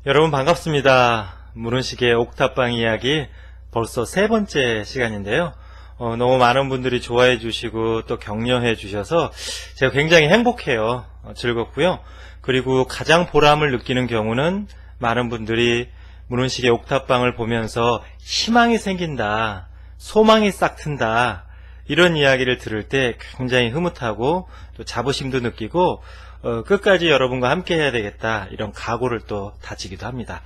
여러분 반갑습니다. 문훈식의 옥탑방 이야기 벌써 세 번째 시간인데요. 너무 많은 분들이 좋아해 주시고 또 격려해 주셔서 제가 굉장히 행복해요. 즐겁고요. 그리고 가장 보람을 느끼는 경우는 많은 분들이 문훈식의 옥탑방을 보면서 희망이 생긴다, 소망이 싹 튼다, 이런 이야기를 들을 때 굉장히 흐뭇하고 또 자부심도 느끼고 끝까지 여러분과 함께 해야 되겠다, 이런 각오를 또 다지기도 합니다.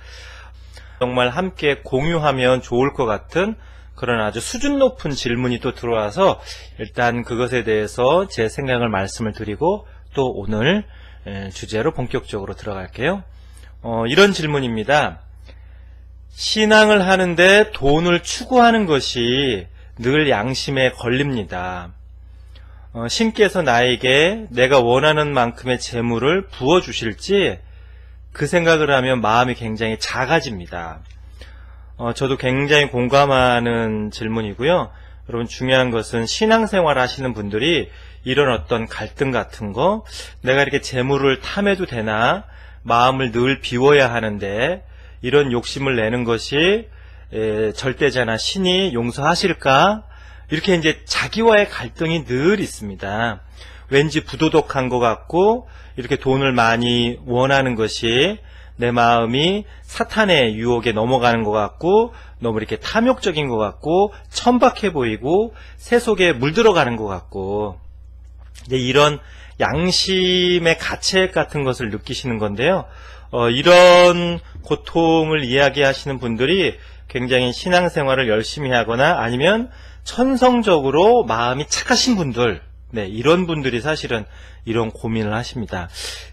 정말 함께 공유하면 좋을 것 같은 그런 아주 수준 높은 질문이 또 들어와서 일단 그것에 대해서 제 생각을 말씀을 드리고 또 오늘 주제로 본격적으로 들어갈게요. 이런 질문입니다. 신앙을 하는데 돈을 추구하는 것이 늘 양심에 걸립니다. 신께서 나에게 내가 원하는 만큼의 재물을 부어주실지 그 생각을 하면 마음이 굉장히 작아집니다. 저도 굉장히 공감하는 질문이고요. 여러분, 중요한 것은 신앙생활 하시는 분들이 이런 어떤 갈등 같은 거, 내가 이렇게 재물을 탐해도 되나, 마음을 늘 비워야 하는데 이런 욕심을 내는 것이 절대자나 신이 용서하실까, 이렇게 이제 자기와의 갈등이 늘 있습니다. 왠지 부도덕한 것 같고, 이렇게 돈을 많이 원하는 것이 내 마음이 사탄의 유혹에 넘어가는 것 같고, 너무 이렇게 탐욕적인 것 같고, 천박해 보이고, 새 속에 물들어가는 것 같고, 이제 이런 양심의 가책 같은 것을 느끼시는 건데요. 이런 고통을 이야기하시는 분들이 굉장히 신앙생활을 열심히 하거나 아니면 천성적으로 마음이 착하신 분들, 이런 분들이 사실은 이런 고민을 하십니다.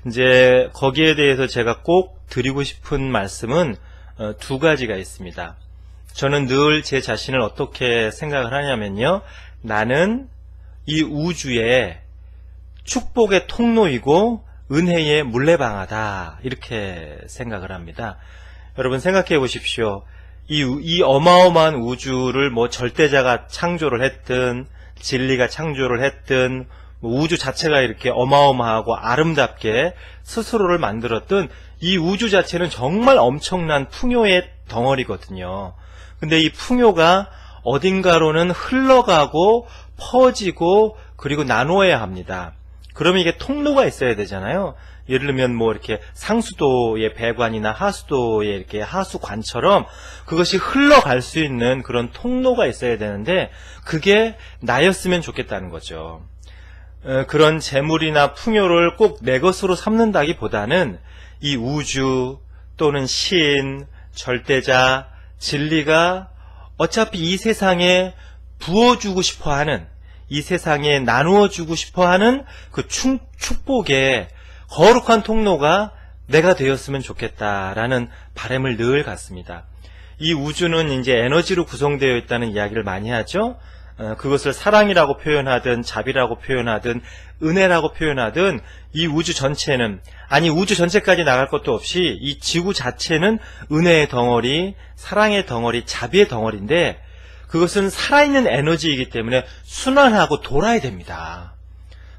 이제 거기에 대해서 제가 꼭 드리고 싶은 말씀은 두 가지가 있습니다. 저는 늘 제 자신을 어떻게 생각을 하냐면요. 나는 이 우주의 축복의 통로이고 은혜의 물레방아다, 이렇게 생각을 합니다. 여러분 생각해 보십시오. 이 어마어마한 우주를 뭐 절대자가 창조를 했든 진리가 창조를 했든 우주 자체가 이렇게 어마어마하고 아름답게 스스로를 만들었든 이 우주 자체는 정말 엄청난 풍요의 덩어리거든요. 근데 이 풍요가 어딘가로는 흘러가고 퍼지고 그리고 나누어야 합니다. 그러면 이게 통로가 있어야 되잖아요. 예를 들면 뭐 이렇게 상수도의 배관이나 하수도의 이렇게 하수관처럼 그것이 흘러갈 수 있는 그런 통로가 있어야 되는데 그게 나였으면 좋겠다는 거죠. 그런 재물이나 풍요를 꼭 내 것으로 삼는다기보다는 이 우주 또는 신, 절대자, 진리가 어차피 이 세상에 부어주고 싶어하는, 이 세상에 나누어주고 싶어하는 그 축복의 거룩한 통로가 내가 되었으면 좋겠다라는 바람을 늘 갖습니다. 이 우주는 이제 에너지로 구성되어 있다는 이야기를 많이 하죠. 그것을 사랑이라고 표현하든 자비라고 표현하든 은혜라고 표현하든 이 우주 전체는, 아니 우주 전체까지 나갈 것도 없이 이 지구 자체는 은혜의 덩어리, 사랑의 덩어리, 자비의 덩어리인데 그것은 살아있는 에너지이기 때문에 순환하고 돌아야 됩니다.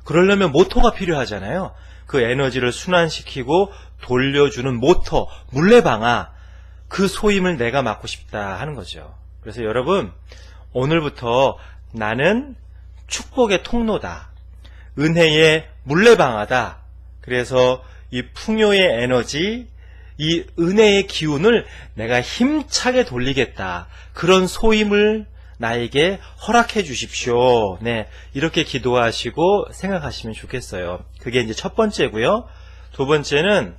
그러려면 모터가 필요하잖아요. 그 에너지를 순환시키고 돌려주는 모터, 물레방아, 그 소임을 내가 맡고 싶다 하는 거죠. 그래서 여러분, 오늘부터 나는 축복의 통로다, 은혜의 물레방아다. 그래서 이 풍요의 에너지, 이 은혜의 기운을 내가 힘차게 돌리겠다, 그런 소임을 나에게 허락해 주십시오. 이렇게 기도하시고 생각하시면 좋겠어요. 그게 이제 첫 번째고요. 두 번째는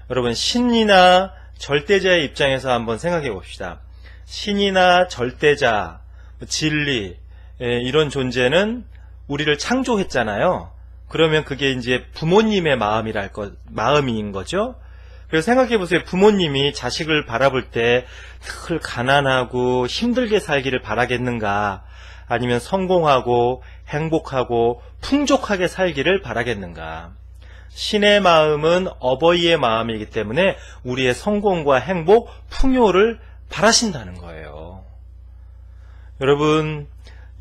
여러분, 신이나 절대자의 입장에서 한번 생각해 봅시다. 신이나 절대자, 진리, 이런 존재는 우리를 창조했잖아요. 그러면 그게 이제 부모님의 마음인 거죠. 그래서 생각해 보세요. 부모님이 자식을 바라볼 때 늘 가난하고 힘들게 살기를 바라겠는가, 아니면 성공하고 행복하고 풍족하게 살기를 바라겠는가. 신의 마음은 어버이의 마음이기 때문에 우리의 성공과 행복, 풍요를 바라신다는 거예요. 여러분,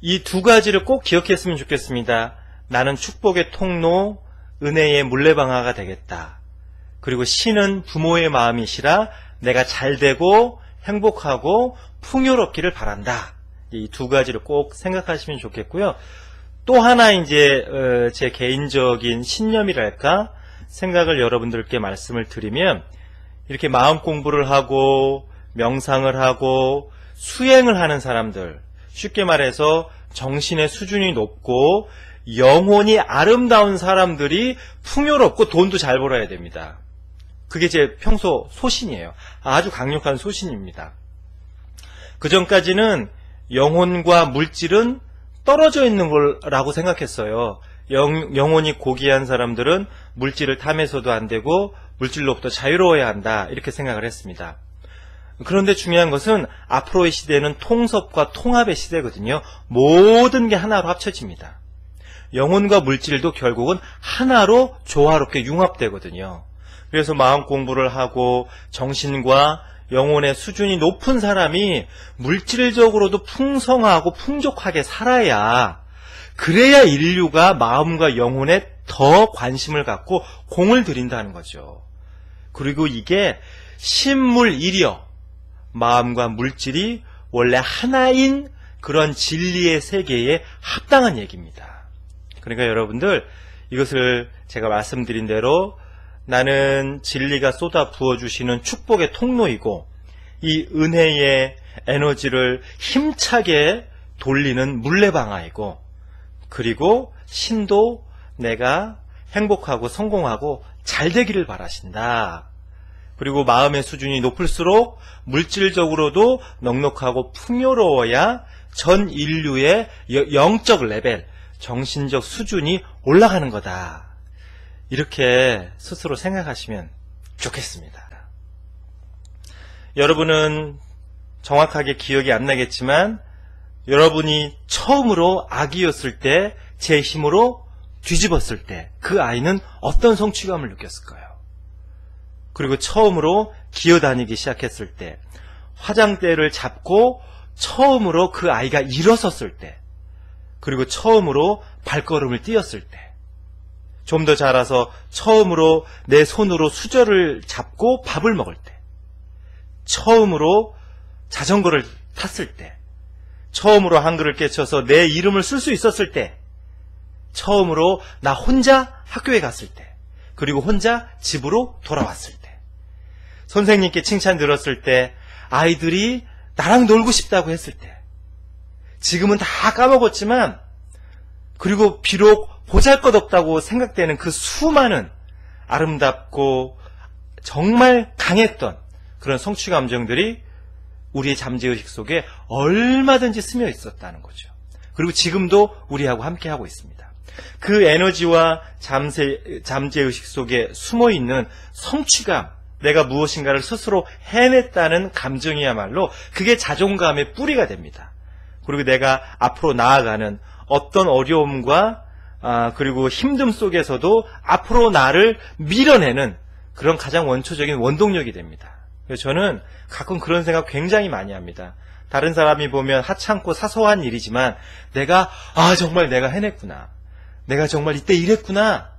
이 두 가지를 꼭 기억했으면 좋겠습니다. 나는 축복의 통로, 은혜의 물레방아가 되겠다. 그리고 신은 부모의 마음이시라 내가 잘되고 행복하고 풍요롭기를 바란다. 이 두 가지를 꼭 생각하시면 좋겠고요. 또 하나 이제 제 개인적인 신념이랄까 생각을 여러분들께 말씀을 드리면, 이렇게 마음 공부를 하고 명상을 하고 수행을 하는 사람들, 쉽게 말해서 정신의 수준이 높고 영혼이 아름다운 사람들이 풍요롭고 돈도 잘 벌어야 됩니다. 그게 제 평소 소신이에요. 아주 강력한 소신입니다. 그 전까지는 영혼과 물질은 떨어져 있는 거라고 생각했어요. 영혼이 고귀한 사람들은 물질을 탐해서도 안 되고 물질로부터 자유로워야 한다, 이렇게 생각을 했습니다. 그런데 중요한 것은 앞으로의 시대는 통섭과 통합의 시대거든요. 모든 게 하나로 합쳐집니다. 영혼과 물질도 결국은 하나로 조화롭게 융합되거든요. 그래서 마음 공부를 하고 정신과 영혼의 수준이 높은 사람이 물질적으로도 풍성하고 풍족하게 살아야, 그래야 인류가 마음과 영혼에 더 관심을 갖고 공을 들인다는 거죠. 그리고 이게 신물일이여, 마음과 물질이 원래 하나인 그런 진리의 세계에 합당한 얘기입니다. 그러니까 여러분들, 이것을 제가 말씀드린 대로 나는 진리가 쏟아 부어주시는 축복의 통로이고, 이 은혜의 에너지를 힘차게 돌리는 물레방아이고, 그리고 신도 내가 행복하고 성공하고 잘 되기를 바라신다. 그리고 마음의 수준이 높을수록 물질적으로도 넉넉하고 풍요로워야 전 인류의 영적 레벨, 정신적 수준이 올라가는 거다. 이렇게 스스로 생각하시면 좋겠습니다. 여러분은 정확하게 기억이 안 나겠지만, 여러분이 처음으로 아기였을 때 제 힘으로 뒤집었을 때 그 아이는 어떤 성취감을 느꼈을까요? 그리고 처음으로 기어다니기 시작했을 때, 화장대를 잡고 처음으로 그 아이가 일어섰을 때, 그리고 처음으로 발걸음을 띄었을 때, 좀 더 자라서 처음으로 내 손으로 수저를 잡고 밥을 먹을 때, 처음으로 자전거를 탔을 때, 처음으로 한글을 깨쳐서 내 이름을 쓸 수 있었을 때, 처음으로 나 혼자 학교에 갔을 때, 그리고 혼자 집으로 돌아왔을 때, 선생님께 칭찬 들었을 때, 아이들이 나랑 놀고 싶다고 했을 때, 지금은 다 까먹었지만, 그리고 비록 보잘것없다고 생각되는 그 수많은 아름답고 정말 강했던 그런 성취 감정들이 우리의 잠재의식 속에 얼마든지 스며 있었다는 거죠. 그리고 지금도 우리하고 함께하고 있습니다. 그 에너지와 잠재의식 속에 숨어있는 성취감, 내가 무엇인가를 스스로 해냈다는 감정이야말로 그게 자존감의 뿌리가 됩니다. 그리고 내가 앞으로 나아가는 어떤 어려움과 그리고 힘듦 속에서도 앞으로 나를 밀어내는 그런 가장 원초적인 원동력이 됩니다. 그래서 저는 가끔 그런 생각 굉장히 많이 합니다. 다른 사람이 보면 하찮고 사소한 일이지만 내가 정말 내가 해냈구나, 내가 정말 이때 이랬구나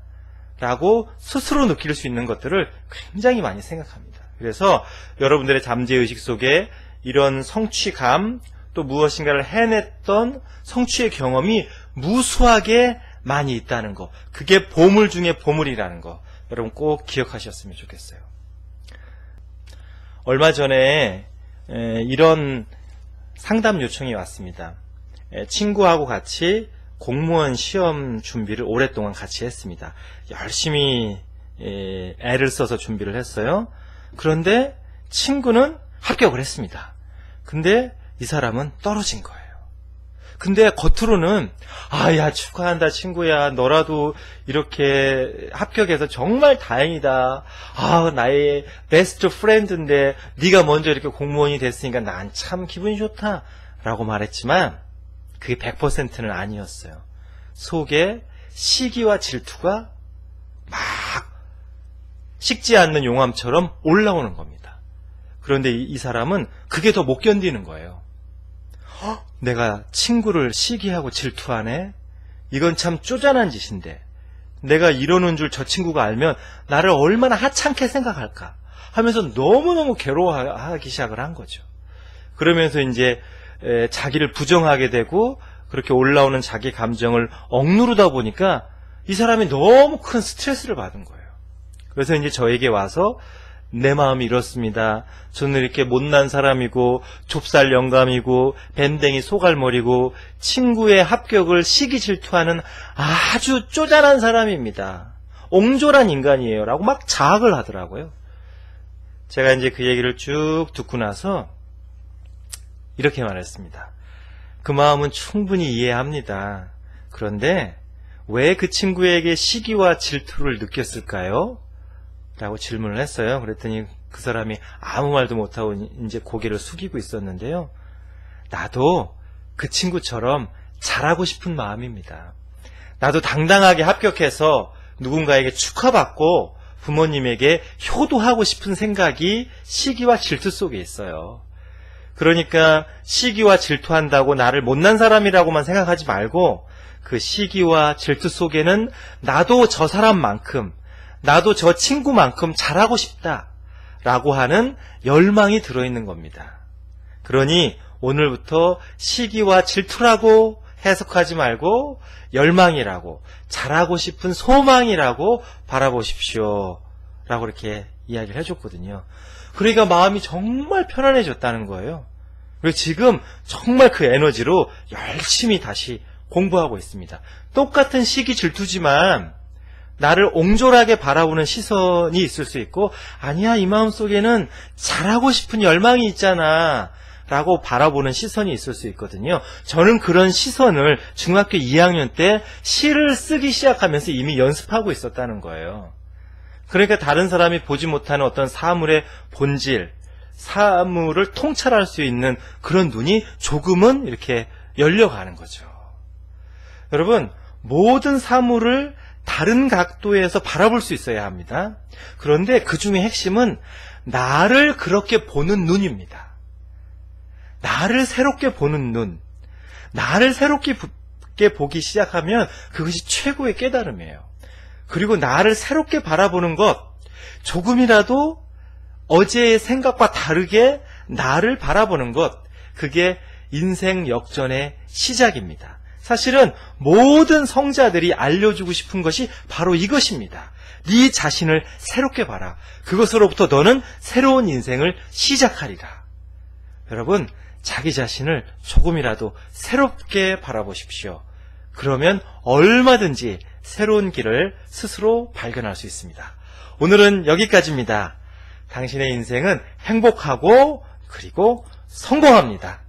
라고 스스로 느낄 수 있는 것들을 굉장히 많이 생각합니다. 그래서 여러분들의 잠재의식 속에 이런 성취감, 또 무엇인가를 해냈던 성취의 경험이 무수하게 많이 있다는 거, 그게 보물 중에 보물이라는 거 여러분 꼭 기억하셨으면 좋겠어요. 얼마 전에 이런 상담 요청이 왔습니다. 친구하고 같이 공무원 시험 준비를 오랫동안 같이 했습니다. 열심히 애를 써서 준비를 했어요. 그런데 친구는 합격을 했습니다. 근데 이 사람은 떨어진 거예요. 근데 겉으로는 야, 축하한다 친구야, 너라도 이렇게 합격해서 정말 다행이다, 나의 베스트 프렌드인데 네가 먼저 이렇게 공무원이 됐으니까 난 참 기분이 좋다 라고 말했지만 그게 100%는 아니었어요. 속에 시기와 질투가 막 식지 않는 용암처럼 올라오는 겁니다. 그런데 이 사람은 그게 더 못 견디는 거예요. 내가 친구를 시기하고 질투하네? 이건 참 쪼잔한 짓인데 내가 이러는 줄 저 친구가 알면 나를 얼마나 하찮게 생각할까? 하면서 너무너무 괴로워하기 시작을 한 거죠. 그러면서 이제 자기를 부정하게 되고 그렇게 올라오는 자기 감정을 억누르다 보니까 이 사람이 너무 큰 스트레스를 받은 거예요. 그래서 이제 저에게 와서 내 마음이 이렇습니다. 저는 이렇게 못난 사람이고 좁쌀 영감이고 밴댕이 소갈머리고 친구의 합격을 시기 질투하는 아주 쪼잔한 사람입니다. 옹졸한 인간이에요. 라고 막 자학을 하더라고요. 제가 이제 그 얘기를 쭉 듣고 나서 이렇게 말했습니다. 그 마음은 충분히 이해합니다. 그런데 왜 그 친구에게 시기와 질투를 느꼈을까요? 라고 질문을 했어요. 그랬더니 그 사람이 아무 말도 못하고 이제 고개를 숙이고 있었는데요. 나도 그 친구처럼 잘하고 싶은 마음입니다. 나도 당당하게 합격해서 누군가에게 축하받고 부모님에게 효도하고 싶은 생각이 시기와 질투 속에 있어요. 그러니까 시기와 질투한다고 나를 못난 사람이라고만 생각하지 말고 그 시기와 질투 속에는 나도 저 사람만큼, 나도 저 친구만큼 잘하고 싶다라고 하는 열망이 들어있는 겁니다. 그러니 오늘부터 시기와 질투라고 해석하지 말고 열망이라고, 잘하고 싶은 소망이라고 바라보십시오 라고 이렇게 이야기를 해줬거든요. 그러니까 마음이 정말 편안해졌다는 거예요. 그리고 지금 정말 그 에너지로 열심히 다시 공부하고 있습니다. 똑같은 시기 질투지만 나를 옹졸하게 바라보는 시선이 있을 수 있고, 아니야, 이 마음속에는 잘하고 싶은 열망이 있잖아 라고 바라보는 시선이 있을 수 있거든요. 저는 그런 시선을 중학교 2학년 때 시를 쓰기 시작하면서 이미 연습하고 있었다는 거예요. 그러니까 다른 사람이 보지 못하는 어떤 사물의 본질, 사물을 통찰할 수 있는 그런 눈이 조금은 이렇게 열려가는 거죠. 여러분, 모든 사물을 다른 각도에서 바라볼 수 있어야 합니다. 그런데 그 중에 핵심은 나를 그렇게 보는 눈입니다. 나를 새롭게 보는 눈. 나를 새롭게 보기 시작하면 그것이 최고의 깨달음이에요. 그리고 나를 새롭게 바라보는 것, 조금이라도 어제의 생각과 다르게 나를 바라보는 것, 그게 인생 역전의 시작입니다. 사실은 모든 성자들이 알려주고 싶은 것이 바로 이것입니다. 네 자신을 새롭게 봐라. 그것으로부터 너는 새로운 인생을 시작하리라. 여러분, 자기 자신을 조금이라도 새롭게 바라보십시오. 그러면 얼마든지 새로운 길을 스스로 발견할 수 있습니다. 오늘은 여기까지입니다. 당신의 인생은 행복하고 그리고 성공합니다.